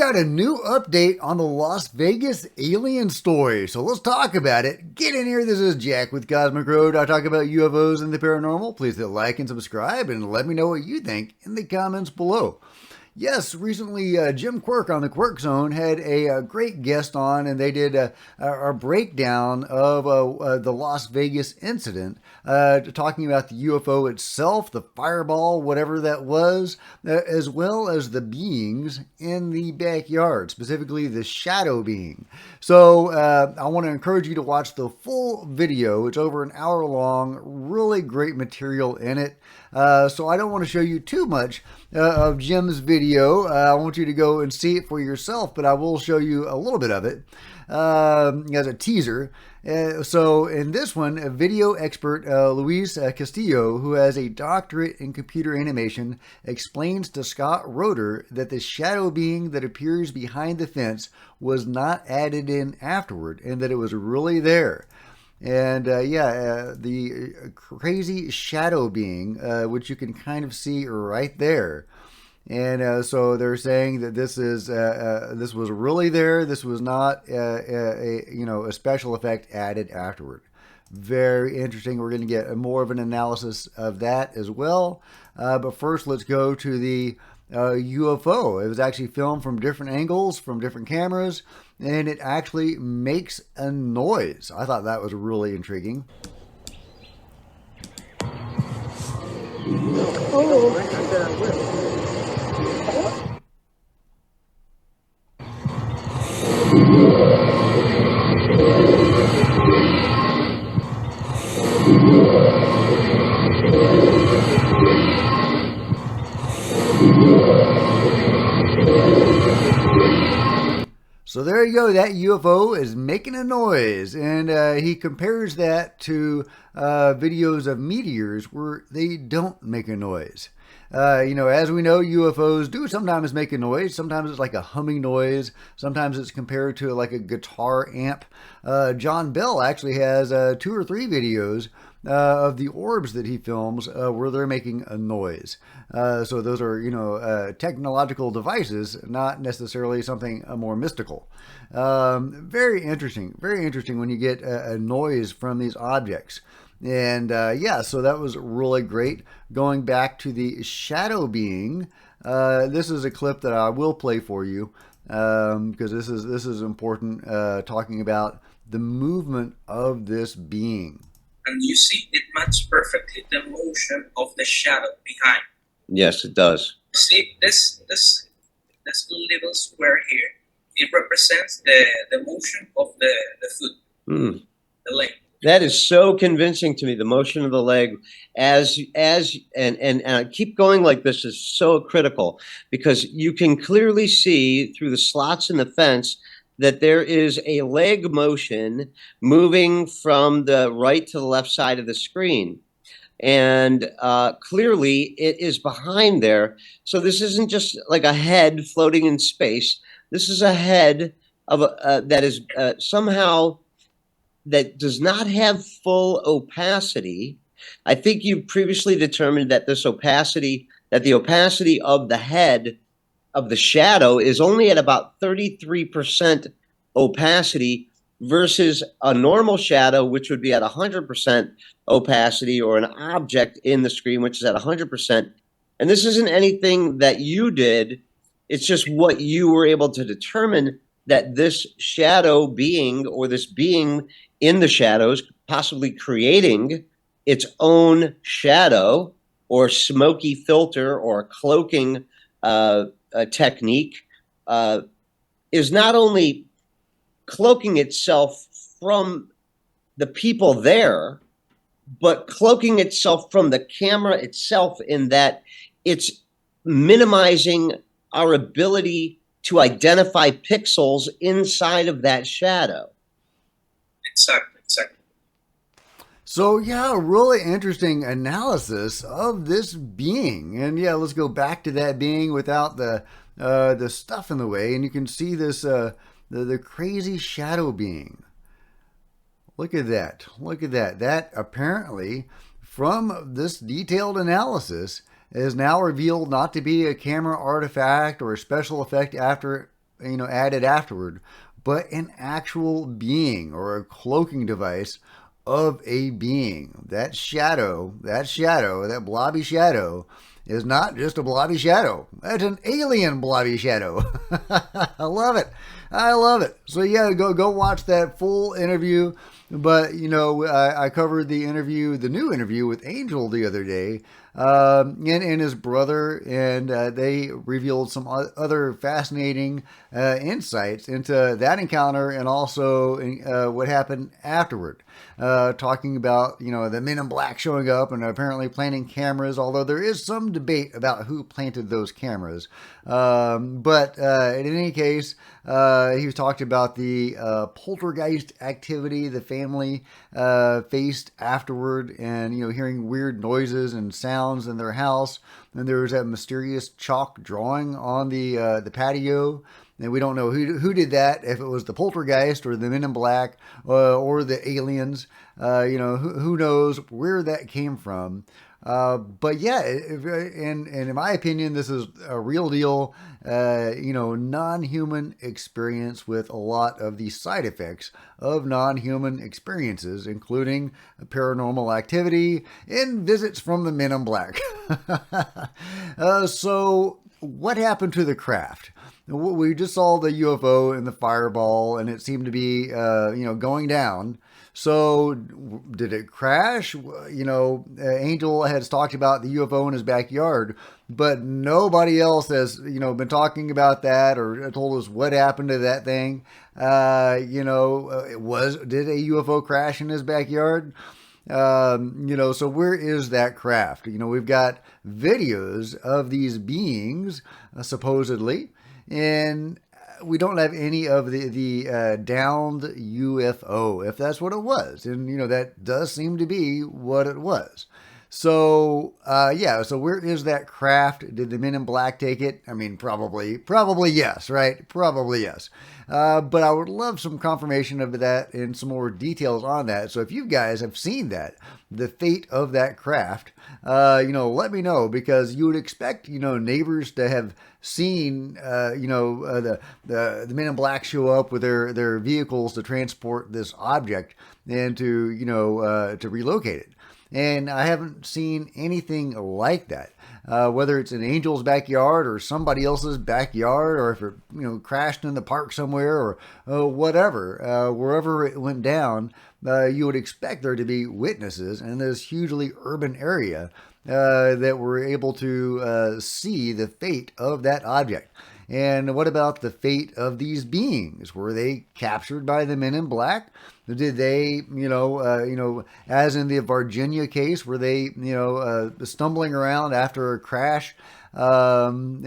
got a new update on the Las Vegas alien story, so let's talk about it. Get in here, this is Jack with Cosmic Road. I talk about UFOs and the paranormal. Please hit like and subscribe and let me know what you think in the comments below. Yes, recently Jim Quirk on the Quirk Zone had a great guest on, and they did a breakdown of the Las Vegas incident, talking about the UFO itself, the fireball, whatever that was, as well as the beings in the backyard, specifically the shadow being. So I want to encourage you to watch the full video. It's over an hour long, really great material in it. So I don't want to show you too much of Jim's video. I want you to go and see it for yourself, but I will show you a little bit of it as a teaser. So in this one, a video expert, Luis Castillo, who has a doctorate in computer animation, explains to Scott Roeder that the shadow being that appears behind the fence was not added in afterward and that it was really there. And the crazy shadow being, which you can kind of see right there. And so they're saying that this was really there. This was not a special effect added afterward. Very interesting. We're going to get more of an analysis of that as well. But first, let's go to the UFO. It was actually filmed from different angles, from different cameras, and it actually makes a noise. I thought that was really intriguing. So there you go, that UFO is making a noise, and he compares that to videos of meteors where they don't make a noise. As we know, UFOs do sometimes make a noise. Sometimes it's like a humming noise. Sometimes it's compared to like a guitar amp. John Bell actually has 2 or 3 videos of the orbs that he films where they're making a noise. So those are, technological devices, not necessarily something more mystical. Very interesting when you get a noise from these objects. And so that was really great. Going back to the shadow being, this is a clip that I will play for you because this is important, talking about the movement of this being. And you see, it matches perfectly the motion of the shadow behind. Yes, it does. See, this little square here, it represents the motion of the foot, the leg. That is so convincing to me. The motion of the leg, and I keep going like this is so critical because you can clearly see through the slots in the fence that there is a leg motion moving from the right to the left side of the screen. And clearly it is behind there. So this isn't just like a head floating in space. This is a head of that is somehow that does not have full opacity. I think you previously determined that the opacity of the head of the shadow is only at about 33% opacity versus a normal shadow, which would be at 100% opacity, or an object in the screen, which is at 100%. And this isn't anything that you did. It's just what you were able to determine, that this shadow being, or this being in the shadows, possibly creating its own shadow or smoky filter or cloaking technique, is not only cloaking itself from the people there, but cloaking itself from the camera itself, in that it's minimizing our ability to identify pixels inside of that shadow. Exactly. So yeah, really interesting analysis of this being. And yeah, let's go back to that being without the stuff in the way, and you can see this the crazy shadow being. Look at that. Look at that. That apparently, from this detailed analysis, is now revealed not to be a camera artifact or a special effect after added afterward, but an actual being or a cloaking device of a being. That blobby shadow, is not just a blobby shadow. That's an alien blobby shadow. I love it. I love it. So yeah, go watch that full interview. But I covered the new interview with Angel the other day, and his brother, and they revealed some other fascinating insights into that encounter, and also what happened afterward. Talking about the Men in Black showing up and apparently planting cameras, although there is some debate about who planted those cameras. But in any case, he talked about the poltergeist activity the family faced afterward, and hearing weird noises and sounds in their house. And there was that mysterious chalk drawing on the patio. And we don't know who did that, if it was the poltergeist or the Men in Black or the aliens. Who knows where that came from. But yeah, and in my opinion, this is a real deal, non-human experience with a lot of the side effects of non-human experiences, including paranormal activity and visits from the Men in Black. So what happened to the craft? We just saw the UFO and the fireball, and it seemed to be, going down. So did it crash? Angel has talked about the UFO in his backyard, but nobody else has, been talking about that or told us what happened to that thing. Did a UFO crash in his backyard? So where is that craft? We've got videos of these beings, supposedly, and we don't have any of the downed UFO, if that's what it was. And, that does seem to be what it was. So, so where is that craft? Did the Men in Black take it? I mean, probably yes, right? Probably yes. But I would love some confirmation of that and some more details on that. So if you guys have seen that, the fate of that craft, let me know, because you would expect, neighbors to have seen, the Men in Black show up with their vehicles to transport this object and to relocate it. And I haven't seen anything like that. Whether it's in Angel's backyard or somebody else's backyard, or if it crashed in the park somewhere, or whatever, wherever it went down, you would expect there to be witnesses in this hugely urban area that were able to see the fate of that object. And what about the fate of these beings? Were they captured by the Men in Black? Did they, as in the Virginia case, were they, stumbling around after a crash? And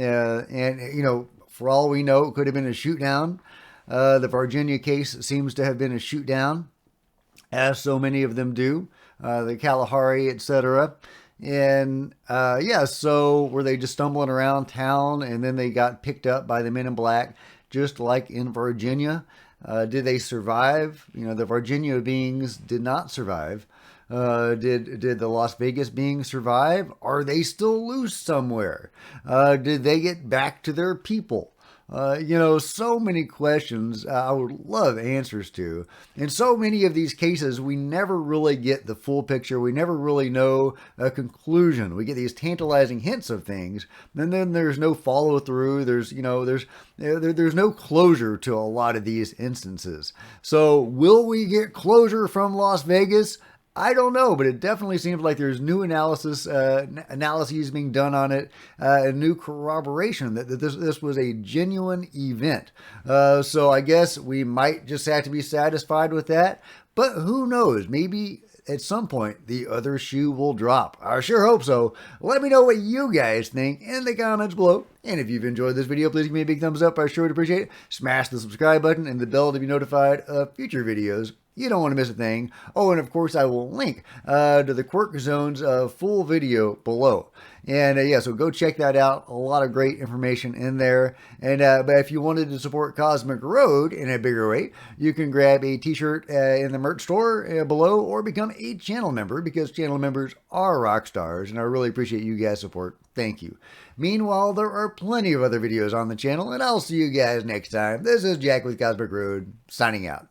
for all we know, it could have been a shoot down. The Virginia case seems to have been a shoot down, as so many of them do. The Kalahari, etc. And so were they just stumbling around town and then they got picked up by the Men in Black, just like in Virginia? Did they survive? The Virginia beings did not survive. Did the Las Vegas beings survive? Are they still loose somewhere? Did they get back to their people? So many questions I would love answers to. In so many of these cases, we never really get the full picture. We never really know a conclusion. We get these tantalizing hints of things, and then there's no follow through. There's no closure to a lot of these instances. So will we get closure from Las Vegas? I don't know, but it definitely seems like there's new analyses being done on it, and new corroboration that this was a genuine event. So I guess we might just have to be satisfied with that. But who knows? Maybe at some point the other shoe will drop. I sure hope so. Let me know what you guys think in the comments below. And if you've enjoyed this video, please give me a big thumbs up. I sure would appreciate it. Smash the subscribe button and the bell to be notified of future videos. You don't want to miss a thing. Oh, and of course, I will link to the Quirk Zone's full video below. And yeah, so go check that out. A lot of great information in there. And but if you wanted to support Cosmic Road in a bigger way, you can grab a t-shirt in the merch store below, or become a channel member, because channel members are rock stars, and I really appreciate you guys' support. Thank you. Meanwhile, there are plenty of other videos on the channel, and I'll see you guys next time. This is Jack with Cosmic Road, signing out.